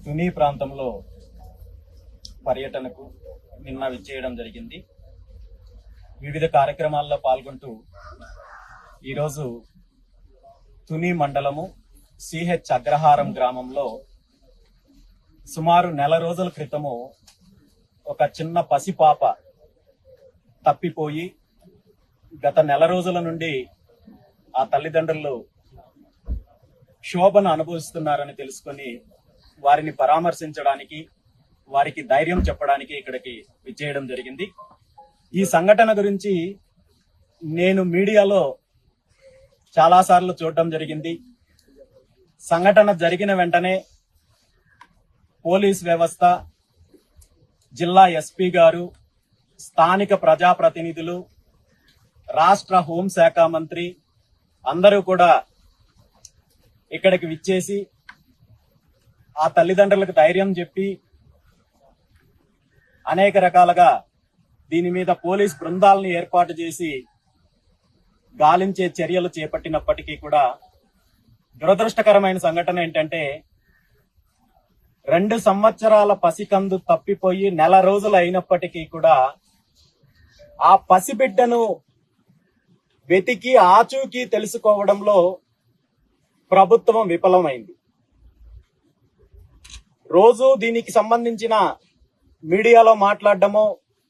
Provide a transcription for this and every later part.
తుని ప్రాంతంలో పర్యటనకు నిన్న విచ్చేయడం జరిగింది. వివిధ కార్యక్రమాల్లో పాల్గొంటూ ఈరోజు తుని మండలము సిహెచ్ అగ్రహారం గ్రామంలో సుమారు నెల రోజుల క్రితము ఒక చిన్న పసిపాప తప్పిపోయి గత నెల రోజుల నుండి ఆ తల్లిదండ్రులు శోభను అనుభవిస్తున్నారని తెలుసుకొని వారిని పరామర్శించడానికి, వారికి ధైర్యం చెప్పడానికి ఇక్కడికి విచ్చేయడం జరిగింది. ఈ సంఘటన గురించి నేను మీడియాలో చాలాసార్లు చూడటం జరిగింది. సంఘటన జరిగిన వెంటనే పోలీస్ వ్యవస్థ, జిల్లా ఎస్పీ గారు, స్థానిక ప్రజాప్రతినిధులు, రాష్ట్ర హోంశాఖ మంత్రి అందరూ కూడా ఇక్కడికి విచ్చేసి ఆ తల్లిదండ్రులకు ధైర్యం చెప్పి అనేక రకాలుగా దీని మీద పోలీస్ బృందాలను ఏర్పాటు చేసి గాలించే చర్యలు చేపట్టినప్పటికీ కూడా దురదృష్టకరమైన సంఘటన ఏంటంటే 2 సంవత్సరాల పసికందు తప్పిపోయి నెల రోజులు అయినప్పటికీ కూడా ఆ పసిబిడ్డను వెతికి ఆచూకీ తెలుసుకోవడంలో ప్రభుత్వం విఫలమైంది. రోజు దీనికి సంబంధించిన మీడియాలో మాట్లాడడమో,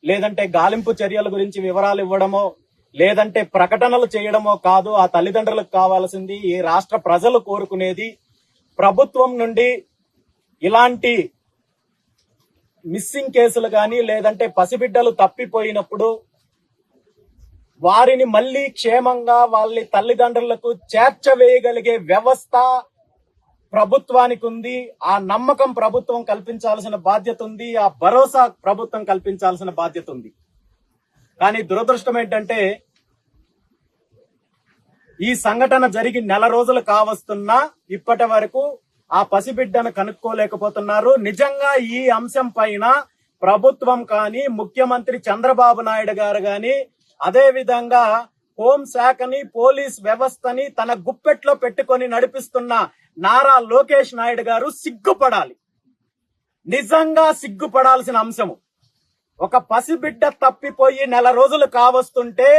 లేదంటే గాలింపు చర్యల గురించి వివరాలు ఇవ్వడమో, లేదంటే ప్రకటనలు చేయడమో కాదు ఆ తల్లిదండ్రులకు కావాల్సింది. ఈ రాష్ట్ర ప్రజలు కోరుకునేది ప్రభుత్వం నుండి ఇలాంటి మిస్సింగ్ కేసులు కానీ, లేదంటే పసిబిడ్డలు తప్పిపోయినప్పుడు వారిని మళ్లీ క్షేమంగా వాళ్ళ తల్లిదండ్రులకు చేర్చవేయగలిగే వ్యవస్థ ప్రభుత్వానికి ఉంది. ఆ నమ్మకం ప్రభుత్వం కల్పించాల్సిన బాధ్యత ఉంది. ఆ భరోసా ప్రభుత్వం కల్పించాల్సిన బాధ్యత ఉంది. కానీ దురదృష్టం ఏంటంటే ఈ సంఘటన జరిగి నెల రోజులు కావస్తున్నా ఇప్పటి వరకు ఆ పసిబిడ్డను కనుక్కోలేకపోతున్నారు. నిజంగా ఈ అంశం పైన ప్రభుత్వం కానీ, ముఖ్యమంత్రి చంద్రబాబు నాయుడు గారు కానీ, అదే విధంగా హోంశాఖని, పోలీస్ వ్యవస్థని తన గుప్పెట్లో పెట్టుకొని నడిపిస్తున్న నారా లోకేష్ నాయుడు గారు సిగ్గుపడాలి. నిజంగా సిగ్గుపడాల్సిన అంశము. ఒక పసిబిడ్డ తప్పిపోయి నెల రోజులు కావస్తుంటే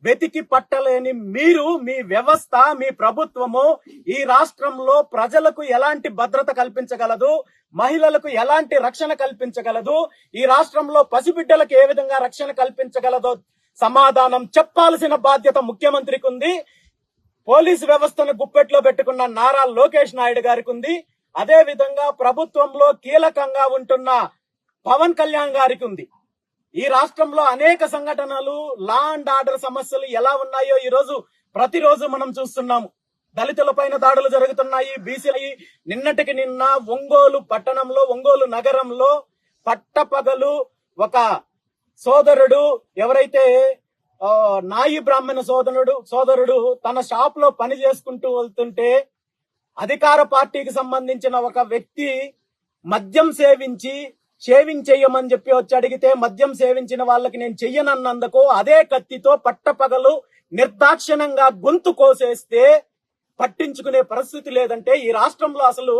వెతికి పట్టలేని మీరు, మీ వ్యవస్థ, మీ ప్రభుత్వము ఈ రాష్ట్రంలో ప్రజలకు ఎలాంటి భద్రత కల్పించగలదు, మహిళలకు ఎలాంటి రక్షణ కల్పించగలదు, ఈ రాష్ట్రంలో పసిబిడ్డలకు ఏ విధంగా రక్షణ కల్పించగలదో సమాధానం చెప్పాల్సిన బాధ్యత ముఖ్యమంత్రికి ఉంది. పోలీసు వ్యవస్థను గుప్పెట్లో పెట్టుకున్న నారా లోకేష్ నాయుడు గారికి ఉంది. అదే విధంగా ప్రభుత్వంలో కీలకంగా ఉంటున్న పవన్ కళ్యాణ్ గారికి ఉంది. ఈ రాష్ట్రంలో అనేక సంఘటనలు, లా అండ్ ఆర్డర్ సమస్యలు ఎలా ఉన్నాయో ఈరోజు ప్రతిరోజు మనం చూస్తున్నాము. దళితుల పైన దాడులు జరుగుతున్నాయి. బీసీలు నిన్నటికి నిన్న ఒంగోలు పట్టణంలో, ఒంగోలు నగరంలో పట్టపగలు ఒక సోదరుడు, ఎవరైతే నాయి బ్రాహ్మణ సోదరుడు తన షాప్ లో పని చేసుకుంటూ వెళ్తుంటే అధికార పార్టీకి సంబంధించిన ఒక వ్యక్తి మద్యం సేవించి షేవింగ్ చెయ్యమని చెప్పి వచ్చి అడిగితే మద్యం సేవించిన వాళ్ళకి నేను చెయ్యనన్నందుకు అదే కత్తితో పట్టపగలు నిర్దాక్షిణంగా గొంతు కోసేస్తే పట్టించుకునే పరిస్థితి లేదంటే ఈ రాష్ట్రంలో అసలు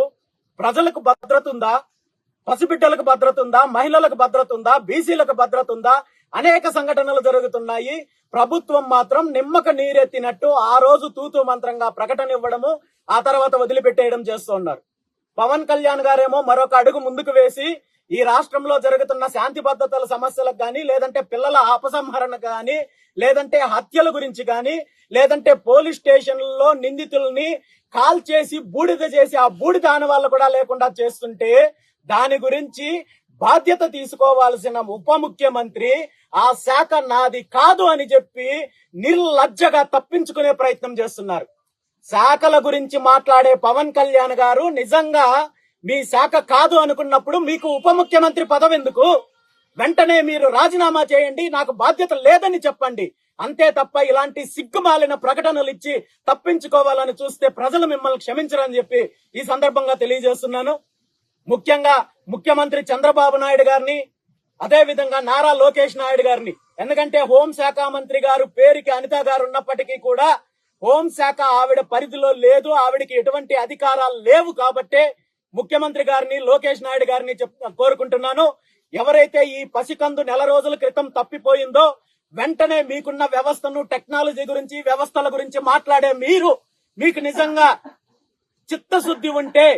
ప్రజలకు భద్రత ఉందా? పసిబిడ్డలకు భద్రత ఉందా? మహిళలకు భద్రత ఉందా? బీసీలకు భద్రత ఉందా? అనేక సంఘటనలు జరుగుతున్నాయి. ప్రభుత్వం మాత్రం నిమ్మక నీరెత్తినట్టు ఆ రోజు తూతూ మంత్రంగా ప్రకటన ఇవ్వడము, ఆ తర్వాత వదిలిపెట్టేయడం చేస్తున్నారు. పవన్ కళ్యాణ్ గారేమో మరొక అడుగు ముందుకు వేసి ఈ రాష్ట్రంలో జరుగుతున్న శాంతి భద్రతల సమస్యలకు గాని, లేదంటే పిల్లల అపసంహరణ గాని, లేదంటే హత్యల గురించి గాని, లేదంటే పోలీస్ స్టేషన్లలో నిందితుల్ని కాల్ చేసి బూడిద చేసి ఆ బూడిద ఆనవాళ్ళు కూడా లేకుండా చేస్తుంటే దాని గురించి బాధ్యత తీసుకోవాల్సిన ఉప ముఖ్యమంత్రి ఆ శాఖ నాది కాదు అని చెప్పి నిర్లజ్జగా తప్పించుకునే ప్రయత్నం చేస్తున్నారు. శాఖల గురించి మాట్లాడే పవన్ కళ్యాణ్ గారు నిజంగా మీ శాఖ కాదు అనుకున్నప్పుడు మీకు ఉప ముఖ్యమంత్రి పదవి ఎందుకు? వెంటనే మీరు రాజీనామా చేయండి, నాకు బాధ్యత లేదని చెప్పండి. అంతే తప్ప ఇలాంటి సిగ్గుమాలిన ప్రకటనలు ఇచ్చి తప్పించుకోవాలని చూస్తే ప్రజలు మిమ్మల్ని క్షమించరని చెప్పి ఈ సందర్భంగా తెలియజేస్తున్నాను. ముఖ్యంగా ముఖ్యమంత్రి చంద్రబాబు నాయుడు గారిని, అదే విధంగా నారా లోకేష్ నాయుడు గారిని, ఎందుకంటే హోంశాఖ మంత్రి గారు పేరుకి అనిత గారు ఉన్నప్పటికీ కూడా హోంశాఖ ఆవిడ పరిధిలో లేదు, ఆవిడకి ఎటువంటి అధికారాలు లేవు. కాబట్టే ముఖ్యమంత్రి గారిని, లోకేష్ నాయుడు గారిని కోరుకుంటున్నాను. ఎవరైతే ఈ పసికందు నెల రోజుల క్రితం తప్పిపోయిందో వెంటనే మీకున్న వ్యవస్థను, టెక్నాలజీ గురించి, వ్యవస్థల గురించి మాట్లాడే మీకు నిజంగా చిత్తశుద్ధి ఉంటే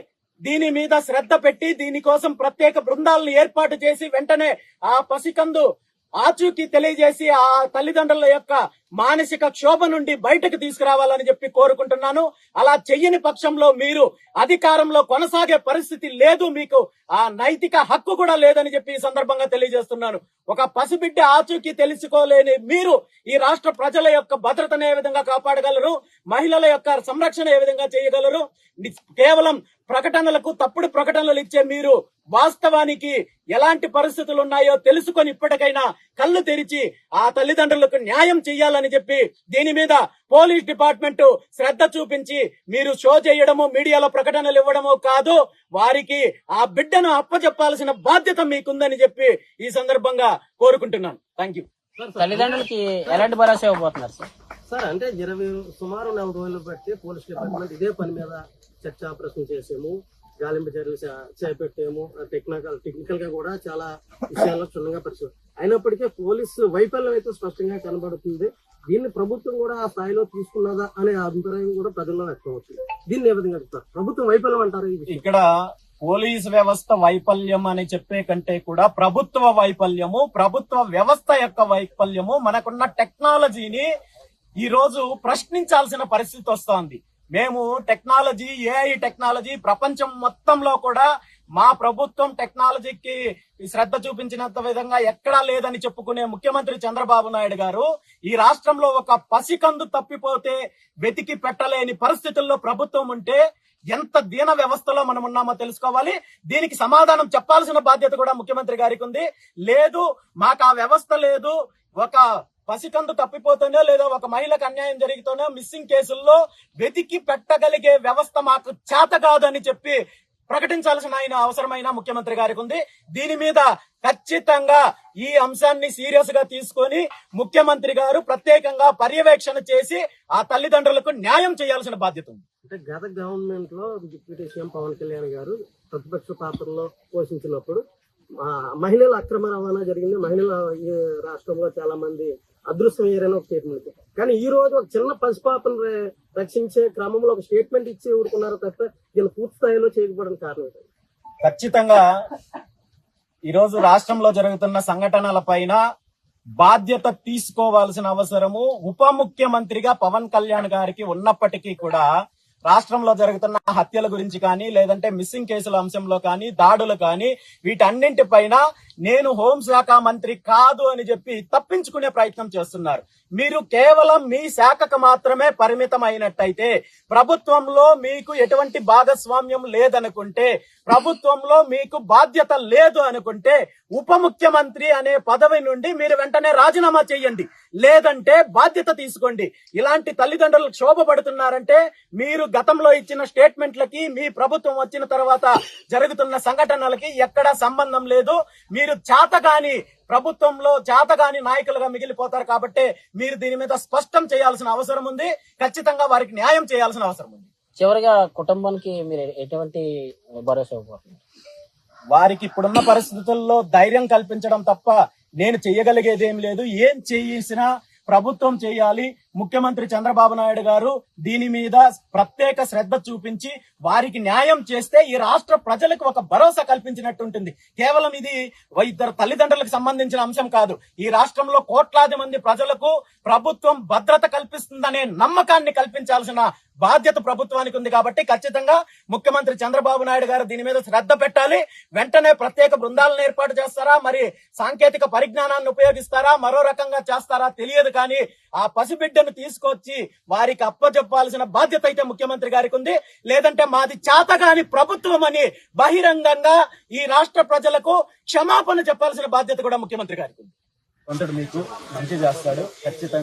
దీని మీద శ్రద్ధ పెట్టి దీనికోసం ప్రత్యేక బృందాలను ఏర్పాటు చేసి వెంటనే ఆ పసికందు ఆచూకీ తెలియజేసి ఆ తల్లిదండ్రుల యొక్క మానసిక క్షోభ నుండి బయటకు తీసుకురావాలని చెప్పి కోరుకుంటున్నాను. అలా చెయ్యని పక్షంలో మీరు అధికారంలో కొనసాగే పరిస్థితి లేదు, మీకు ఆ నైతిక హక్కు కూడా లేదని చెప్పి ఈ సందర్భంగా తెలియజేస్తున్నాను. ఒక పసిబిడ్డ ఆచూకీ తెలుసుకోలేని మీరు ఈ రాష్ట్ర ప్రజల యొక్క భద్రతను ఏ విధంగా కాపాడగలరు, మహిళల యొక్క సంరక్షణ ఏ విధంగా చేయగలరు? కేవలం ప్రకటనలకు, తప్పుడు ప్రకటనలు ఇచ్చే మీరు వాస్తవానికి ఎలాంటి పరిస్థితులు ఉన్నాయో తెలుసుకొని ఇప్పటికైనా కళ్ళు తెరిచి ఆ తల్లిదండ్రులకు న్యాయం చెయ్యాలని చెప్పి దీని మీద పోలీస్ డిపార్ట్మెంట్ శ్రద్ధ చూపించి మీరు షో చేయడము, మీడియాలో ప్రకటనలు ఇవ్వడము కాదు, వారికి ఆ బిడ్డను అప్పచెప్పాల్సిన బాధ్యత మీకుందని చెప్పి ఈ సందర్భంగా కోరుకుంటున్నాను. Thank you. తల్లిదండ్రులకి ఎలాంటి భరోసా ఇవ్వబోతున్నారు సార్? అంటే సుమారు 4 రోజులు బట్టి పోలీస్ డిపార్ట్మెంట్ ఇదే పని మీద చర్చ ఆపరేషన్ చేసాము, గాలింపు చర్యలు చేపట్టాము, టెక్నికల్ గా కూడా చాలా విషయాల్లో క్షుణ్ణంగా పరిశీలి అయినప్పటికీ పోలీసు వైఫల్యం అయితే స్పష్టంగా కనబడుతుంది. దీన్ని ప్రభుత్వం కూడా ఆ స్థాయిలో తీసుకున్నదా అనే అభిప్రాయం కూడా ప్రజల్లో వ్యక్తం అవుతుంది. దీన్ని ఏ విధంగా చెప్తారు? ప్రభుత్వం వైఫల్యం అంటారు? ఇక్కడ పోలీసు వ్యవస్థ వైఫల్యం అని చెప్పే కంటే కూడా ప్రభుత్వ వైఫల్యము, ప్రభుత్వ వ్యవస్థ యొక్క వైఫల్యము, మనకున్న టెక్నాలజీని ఈ రోజు ప్రశ్నించాల్సిన పరిస్థితి వస్తోంది. మేము టెక్నాలజీ, ఏఐ టెక్నాలజీ ప్రపంచం మొత్తంలో కూడా మా ప్రభుత్వం టెక్నాలజీకి శ్రద్ధ చూపించినంత విధంగా ఎక్కడా లేదని చెప్పుకునే ముఖ్యమంత్రి చంద్రబాబు నాయుడు గారు ఈ రాష్ట్రంలో ఒక పసికందు తప్పిపోతే వెతికి పెట్టలేని పరిస్థితుల్లో ప్రభుత్వం ఉంటే ఎంత దీన వ్యవస్థలో మనం ఉన్నామో తెలుసుకోవాలి. దీనికి సమాధానం చెప్పాల్సిన బాధ్యత కూడా ముఖ్యమంత్రి గారికి ఉంది. లేదు, మాకు ఆ వ్యవస్థ లేదు, ఒక పసికందు తప్పిపోతేనే లేదా ఒక మహిళకు అన్యాయం జరిగితేనే మిస్సింగ్ కేసుల్లో వెతికి పెట్టగలిగే వ్యవస్థ మాకు చేత కాదని చెప్పి ప్రకటించాల్సిన అవసరమైన ముఖ్యమంత్రి గారికి ఉంది. దీని మీద ఖచ్చితంగా ఈ అంశాన్ని సీరియస్ గా తీసుకొని ముఖ్యమంత్రి గారు ప్రత్యేకంగా పర్యవేక్షణ చేసి ఆ తల్లిదండ్రులకు న్యాయం చేయాల్సిన బాధ్యత ఉంది. అంటే గత గవర్నమెంట్ లో డిప్యూటీ సీఎం పవన్ కళ్యాణ్ గారు ప్రతిపక్ష పాత్రలో పోషించినప్పుడు మహిళల అక్రమ రవాణా జరిగింది, మహిళల రాష్ట్రంలో చాలా మంది అదృశ్యమయ్యారని ఒక స్టేట్మెంట్. కానీ ఈ రోజు ఒక చిన్న పసిపాపను రక్షించే క్రమంలో ఒక స్టేట్మెంట్ ఇచ్చి ఊరుకున్నారు తప్ప దీన్ని పూర్తి స్థాయిలో చేయకపోవడానికి కారణం. ఖచ్చితంగా ఈరోజు రాష్ట్రంలో జరుగుతున్న సంఘటనల పైన బాధ్యత తీసుకోవాల్సిన అవసరము ఉప ముఖ్యమంత్రిగా పవన్ కళ్యాణ్ గారికి ఉన్నప్పటికీ కూడా రాష్ట్రంలో జరుగుతున్న హత్యల గురించి కానీ, లేదంటే మిస్సింగ్ కేసుల అంశంలో కానీ, దాడులు కానీ, వీటన్నింటిపైన నేను హోంశాఖ మంత్రి కాదు అని చెప్పి తప్పించుకునే ప్రయత్నం చేస్తున్నారు. మీరు కేవలం మీ శాఖకు మాత్రమే పరిమితమైనట్టయితే, ప్రభుత్వంలో మీకు ఎటువంటి భాగస్వామ్యం లేదనుకుంటే, ప్రభుత్వంలో మీకు బాధ్యత లేదు అనుకుంటే ఉప ముఖ్యమంత్రి అనే పదవి నుండి మీరు వెంటనే రాజీనామా చేయండి, లేదంటే బాధ్యత తీసుకోండి. ఇలాంటి తల్లిదండ్రులు క్షోభపడుతున్నారంటే మీరు గతంలో ఇచ్చిన స్టేట్మెంట్లకి మీ ప్రభుత్వం వచ్చిన తర్వాత జరుగుతున్న సంఘటనలకి ఎక్కడా సంబంధం లేదు. మీరు చేతగాని ప్రభుత్వంలో చేతగాని నాయకులుగా మిగిలిపోతారు. కాబట్టి మీరు దీని మీద స్పష్టం చేయాల్సిన అవసరం ఉంది. ఖచ్చితంగా వారికి న్యాయం చేయాల్సిన అవసరం ఉంది. చివరిగా కుటుంబానికి మీరు ఎటువంటి భరోసా ఇవ్వబోతున్నారు? వారికి ఇప్పుడున్న పరిస్థితుల్లో ధైర్యం కల్పించడం తప్ప నేను చెయ్యగలిగేది ఏం లేదు. ఏం చేసినా ప్రభుత్వం చేయాలి. ముఖ్యమంత్రి చంద్రబాబు నాయుడు గారు దీని మీద ప్రత్యేక శ్రద్ధ చూపించి వారికి న్యాయం చేస్తే ఈ రాష్ట్ర ప్రజలకు ఒక భరోసా కల్పించినట్టుంటుంది. కేవలం ఇది ఇద్దరు తల్లిదండ్రులకు సంబంధించిన అంశం కాదు. ఈ రాష్ట్రంలో కోట్లాది మంది ప్రజలకు ప్రభుత్వం భద్రత కల్పిస్తుందనే నమ్మకాన్ని కల్పించాల్సిన బాధ్యత ప్రభుత్వానికి ఉంది. కాబట్టి ఖచ్చితంగా ముఖ్యమంత్రి చంద్రబాబు నాయుడు గారు దీని మీద శ్రద్ధ పెట్టాలి. వెంటనే ప్రత్యేక బృందాలను ఏర్పాటు చేస్తారా, మరి సాంకేతిక పరిజ్ఞానాన్ని ఉపయోగిస్తారా, మరో రకంగా చేస్తారా తెలియదు. కానీ ఆ పసిబిడ్డను తీసుకొచ్చి వారికి అప్పచెప్పాల్సిన బాధ్యత అయితే ముఖ్యమంత్రి గారికి ఉంది. లేదంటే మాది చేతగాని ప్రభుత్వం అని బహిరంగంగా ఈ రాష్ట్ర ప్రజలకు క్షమాపణ చెప్పాల్సిన బాధ్యత కూడా ముఖ్యమంత్రి గారికి ఉంది. మీకు మంచి చేస్తాడు ఖచ్చితంగా.